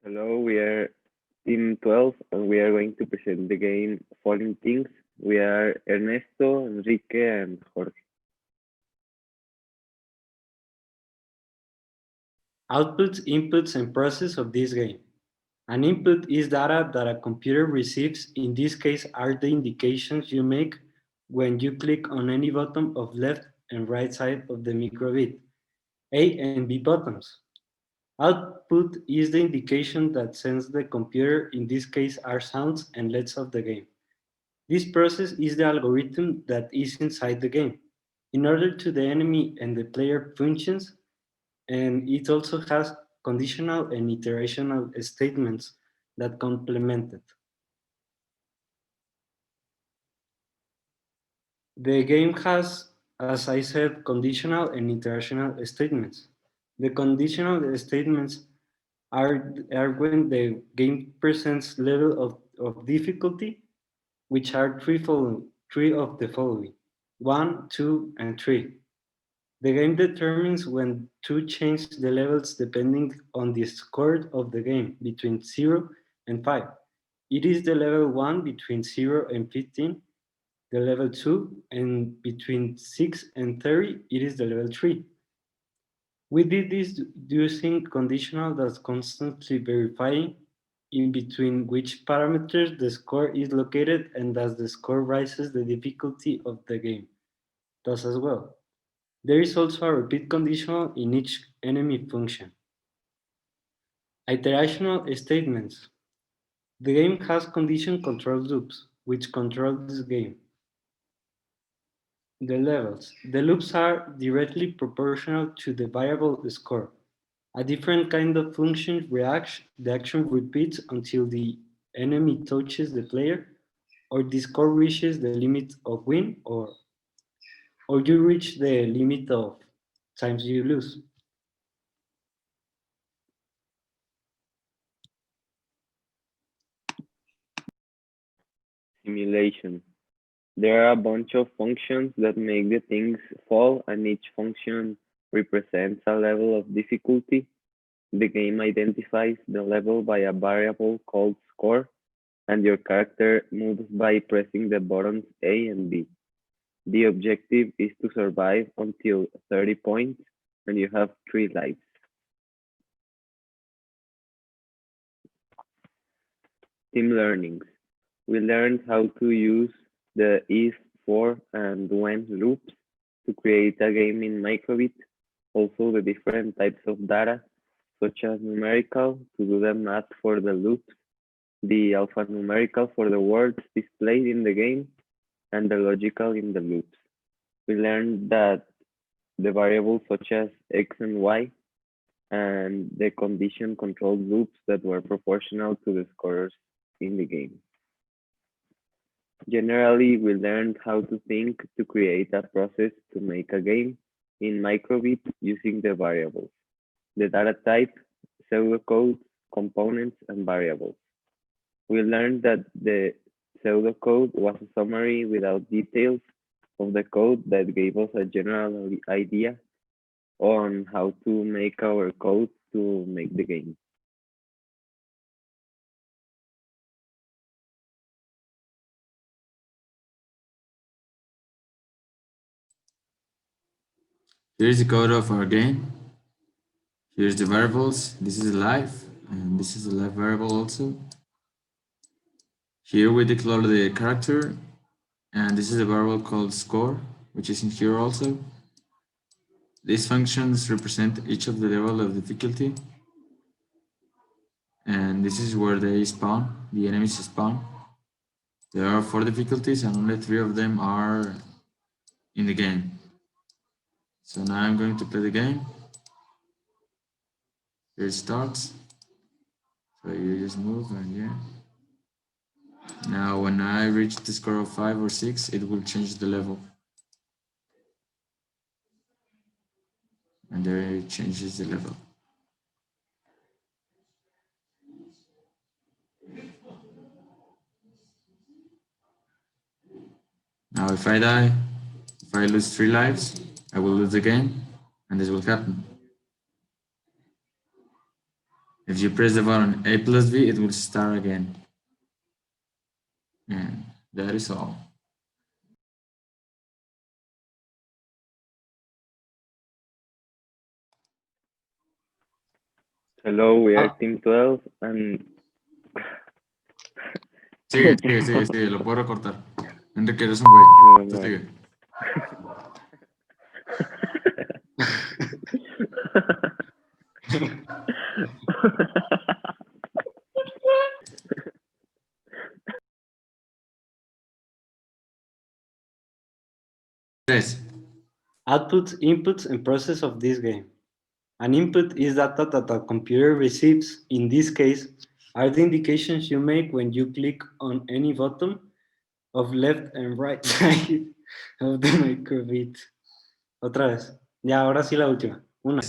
Hello, we are Team 12 and we are going to present the game Falling Things. We are Ernesto, Enrique, and Jorge. Outputs, inputs, and process of this game. An input is data that a computer receives. In this case, are the indications you make when you click on any button of left and right side of the microbit, A and B buttons. Output is the indication that sends the computer, in this case are sounds and LEDs of the game. This process is the algorithm that is inside the game. In order to the enemy and the player functions, and it also has conditional and iterational statements that complement it. The game has, as I said, conditional and iterational statements. The conditional statements are when the game presents level of difficulty, which are three of the following: 1, 2, and 3. The game determines when to change the levels depending on the score of the game between 0 and 5. It is the level 1 between 0 and 15, the level 2, and between 6 and 30, it is the level 3. We did this using conditional that's constantly verifying in between which parameters the score is located, and as the score rises, the difficulty of the game does as well. There is also a repeat conditional in each enemy function. Iterational statements. The game has condition control loops, which control this game. The levels. The loops are directly proportional to the variable score. A different kind of function reacts, the action repeats until the enemy touches the player, or the score reaches the limit of win, or you reach the limit of times you lose. Simulation. There are a bunch of functions that make the things fall, and each function represents a level of difficulty. The game identifies the level by a variable called score, and your character moves by pressing the buttons A and B. The objective is to survive until 30 points, and you have 3 lives. Team learnings. We learned how to use the if, for, and when loops to create a game in microbit. Also the different types of data, such as numerical to do the math for the loops, the alphanumerical for the words displayed in the game, and the logical in the loops. We learned that the variables such as x and y and the condition controlled loops that were proportional to the scores in the game. Generally, we learned how to think to create a process to make a game in microbit using the variables, the data type, pseudocode, components, and variables. We learned that the pseudocode was a summary without details of the code that gave us a general idea on how to make our code to make the game. Here's the code of our game. Here's the variables. This is live, and this is a live variable also. Here we declare the character, and this is a variable called score, which is in here also. These functions represent each of the level of difficulty, and this is where they spawn, the enemies spawn. There are 4 difficulties, and only 3 of them are in the game. So now I'm going to play the game. Here it starts. So you just move, and yeah. Now when I reach the score of 5 or 6, it will change the level. And there it changes the level. Now if I die, if I lose 3 lives, I will lose the game, and this will happen. If you press the button A plus B, it will start again. And that is all. Hello, we are Ah. Team 12 and Sigue, lo puedo recortar. Enrique, eres un güey. oh Tú my. sigue. Tres. Outputs, inputs, and process of this game. An input is data that a computer receives. In this case, are the indications you make when you click on any button of left and right side of the microbit. Otra vez. Ya, ahora sí la última. Una.